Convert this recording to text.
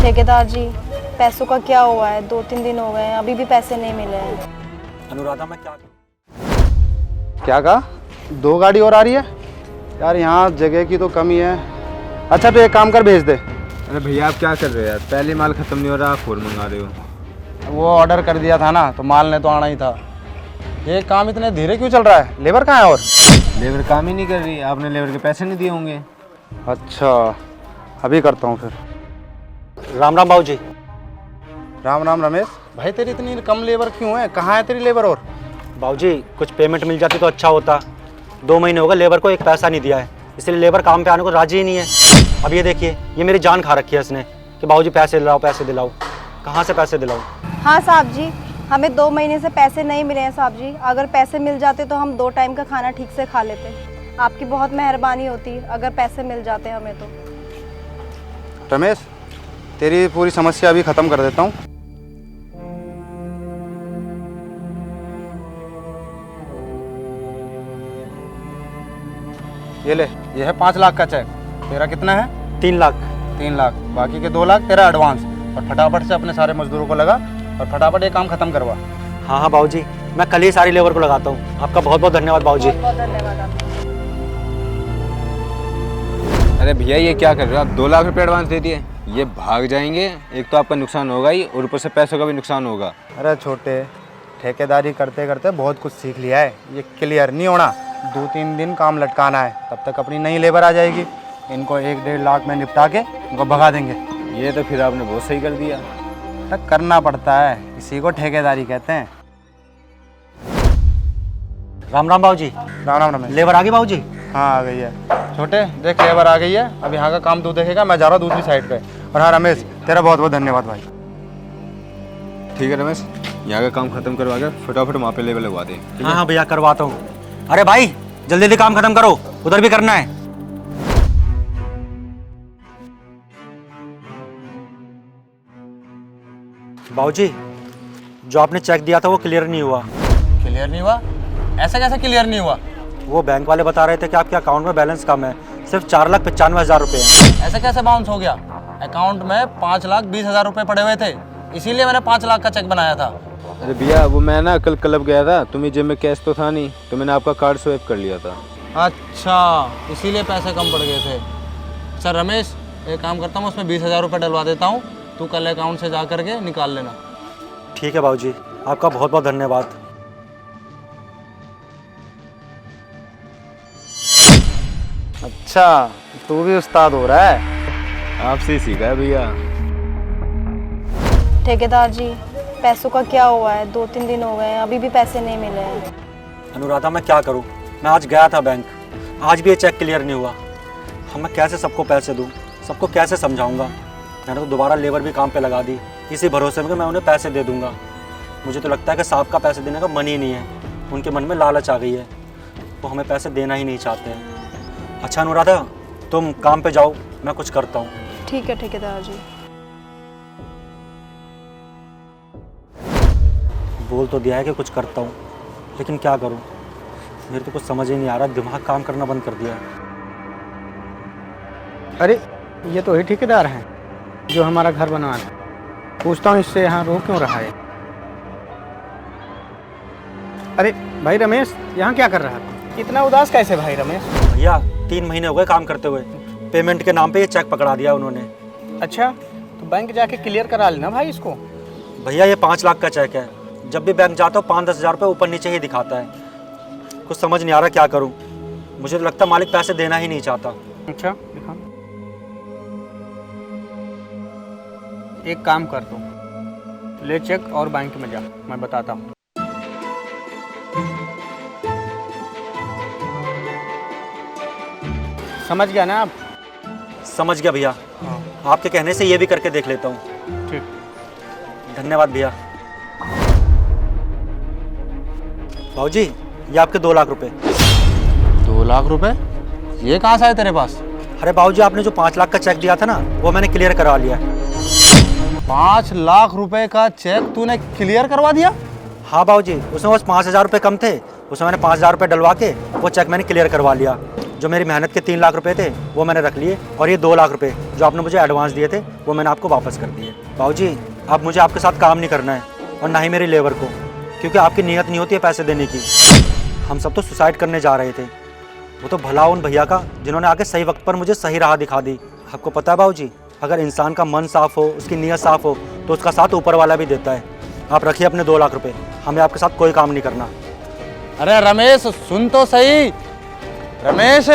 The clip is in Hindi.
ठेकेदार जी, पैसों का क्या हुआ है? 2-3 दिन हो गए हैं, अभी भी पैसे नहीं मिले हैं। अनुराधा मैं क्या क्या कहा? 2 गाड़ी और आ रही है यार, यहाँ जगह की तो कमी है। अच्छा तो एक काम कर, भेज दे। अरे भैया आप क्या कर रहे हो यार, पहले माल खत्म नहीं हो रहा, आप और मंगा रहे हो। वो ऑर्डर कर दिया था ना, तो माल ने तो आना ही था। ये काम इतने धीरे क्यों चल रहा है? लेबर कहाँ है? और लेबर काम ही नहीं कर रही, आपने लेबर के पैसे नहीं दिए होंगे। अच्छा, अभी करता हूँ फिर। राम राम बाबूजी। राम राम रमेश भाई, तेरी इतनी कम लेबर क्यों है? कहाँ है तेरी लेबर? और बाबूजी कुछ पेमेंट मिल जाती तो अच्छा होता। 2 महीने हो गए लेबर को एक पैसा नहीं दिया है, इसलिए लेबर काम पे आने को राजी ही नहीं है। अब ये देखिए, ये मेरी जान खा रखी है इसने कि बाबूजी पैसे दिलाओ पैसे दिलाओ। कहाँ से पैसे दिलाऊं? हाँ साहब जी, हमें 2 महीने से पैसे नहीं मिले हैं साहब जी। अगर पैसे मिल जाते तो हम 2 टाइम का खाना ठीक से खा लेते। आपकी बहुत मेहरबानी होती अगर पैसे मिल जाते हमें तो। रमेश, तेरी पूरी समस्या अभी ख़त्म कर देता हूँ। ये ले, ये है 5 लाख का चेक। तेरा कितना है? 3 लाख। 3 लाख, बाकी के 2 लाख तेरा एडवांस। और फटाफट से अपने सारे मजदूरों को लगा और फटाफट ये काम खत्म करवा। हाँ हाँ बाबूजी, मैं कल ही सारी लेबर को लगाता हूँ। आपका बहुत बहुत धन्यवाद बाबूजी। बहुत बहुत धन्यवाद आपका। अरे भैया ये क्या कर रहे हो आप, 2 लाख रुपये एडवांस दे दिए, ये भाग जाएंगे। एक तो आपका नुकसान होगा ही और ऊपर से पैसों का भी नुकसान होगा। अरे छोटे, ठेकेदारी करते करते बहुत कुछ सीख लिया है। ये क्लियर नहीं होना, 2-3 दिन काम लटकाना है, तब तक अपनी नई लेबर आ जाएगी। इनको 1-1.5 लाख में निपटा के इनको भगा देंगे। ये तो फिर आपने बहुत सही कर दिया। तक करना पड़ता है, इसी को ठेकेदारी कहते हैं। राम राम बाबूजी। राम राम रमेश। लेबर आ गई बाबूजी? हाँ आ गई है। छोटे देख, लेबर आ गई है। अब यहाँ का काम तू देखेगा, मैं जा रहा हूँ दूसरी साइड पे। और हाँ रमेश, तेरा बहुत बहुत धन्यवाद भाई। ठीक है रमेश, यहाँ का काम खत्म करवा के फटाफट वहाँ पे लेबर लगवा दे। हाँ हाँ भैया करवाता हूँ। अरे भाई जल्दी जल्दी काम खत्म करो, उधर भी करना है। बाबूजी जो आपने चेक दिया था वो क्लियर नहीं हुआ। क्लियर नहीं हुआ? ऐसा कैसे क्लियर नहीं हुआ? वो बैंक वाले बता रहे थे कि आपके अकाउंट में बैलेंस कम है, सिर्फ 4,95,000 रुपये हैं। ऐसे कैसे बाउंस हो गया? अकाउंट में 5,20,000 रुपये पड़े हुए थे, इसीलिए मैंने 5 लाख का चेक बनाया था। अरे भैया वो मैं ना कल क्लब गया था, तो मेरी जेब में कैश तो था नहीं, तो मैंने आपका कार्ड स्वैप कर लिया था। अच्छा, इसीलिए पैसे कम पड़ गए थे। सर रमेश, एक काम करता हूँ, उसमें 20,000 रुपये डलवा देता हूँ, तू कल अकाउंट से जा करके निकाल लेना। ठीक है बाबूजी, आपका बहुत बहुत धन्यवाद। अच्छा, तू भी उस्ताद हो रहा है। आपसे ही सीखा है भैया। ठेकेदार जी, पैसों का क्या हुआ है? 2-3 दिन हो गए हैं, अभी भी पैसे नहीं मिले हैं। अनुराधा मैं क्या करूं? मैं आज गया था बैंक, आज भी ये चेक क्लियर नहीं हुआ। हम मैं कैसे सबको पैसे दूं? सबको कैसे समझाऊंगा? मैंने तो दोबारा लेबर भी काम पे लगा दी, इसी भरोसे में कि मैं उन्हें पैसे दे दूंगा। मुझे तो लगता है कि साहब का पैसे देने का मन ही नहीं है, उनके मन में लालच आ गई है, वो हमें पैसे देना ही नहीं चाहते हैं। अच्छा अनुराधा, तुम काम पे जाओ, मैं कुछ करता हूँ। ठीक है ठेकेदार जी। बोल तो दिया है कि कुछ करता हूँ, लेकिन क्या करूँ? मेरे तो कुछ समझ ही नहीं आ रहा, दिमाग काम करना बंद कर दिया है। अरे ये तो ही ठेकेदार हैं जो हमारा घर बनवा रहे हैं। पूछता हूँ इससे यहाँ रो क्यों रहा है। अरे भाई रमेश, यहाँ क्या कर रहा है? इतना उदास कैसे भाई रमेश? भैया 3 महीने हो गए काम करते हुए, पेमेंट के नाम पे ये चेक पकड़ा दिया उन्होंने। अच्छा, तो बैंक जाके क्लियर करा लेना भाई इसको। भैया ये 5 लाख का चेक है, जब भी बैंक जाता हूँ 5-10 हज़ार रुपये ऊपर नीचे ही दिखाता है। कुछ समझ नहीं आ रहा क्या करूँ। मुझे तो लगता है मालिक पैसे देना ही नहीं चाहता। अच्छा दिखा, एक काम कर दो, ले चेक और बैंक में जा, मैं बताता हूँ। समझ गया ना आप? समझ गया भैया, आपके कहने से ये भी करके देख लेता हूँ। ठीक, धन्यवाद भैया। बाबूजी ये आपके 2 लाख रुपए। 2 लाख रुपए? ये कहाँ से आए तेरे पास? अरे बाबूजी आपने जो 5 लाख का चेक दिया था ना, वो मैंने क्लियर करवा लिया। 5 लाख रुपए का चेक तूने क्लियर करवा दिया? हाँ बाबूजी, उसमें बस 5,000 रुपये कम थे, उसमें मैंने 5,000 रुपये डलवा के वो चेक मैंने क्लियर करवा लिया। जो मेरी मेहनत के 3 लाख रुपए थे वो मैंने रख लिए, और ये 2 लाख रुपए जो आपने मुझे एडवांस दिए थे वो मैंने आपको वापस कर दिए। बाबूजी अब मुझे आपके साथ काम नहीं करना है, और ना ही मेरी लेबर को, क्योंकि आपकी नीयत नहीं होती है पैसे देने की। हम सब तो सुसाइड करने जा रहे थे, वो तो भला उन भैया का जिन्होंने आके सही वक्त पर मुझे सही राह दिखा दी। आपको पता है बाबूजी, अगर इंसान का मन साफ हो, उसकी नीयत साफ हो, तो उसका साथ ऊपर वाला भी देता है। आप रखिए अपने 2 लाख रुपए, हमें आपके साथ कोई काम नहीं करना। अरे रमेश सुन तो सही, रमेश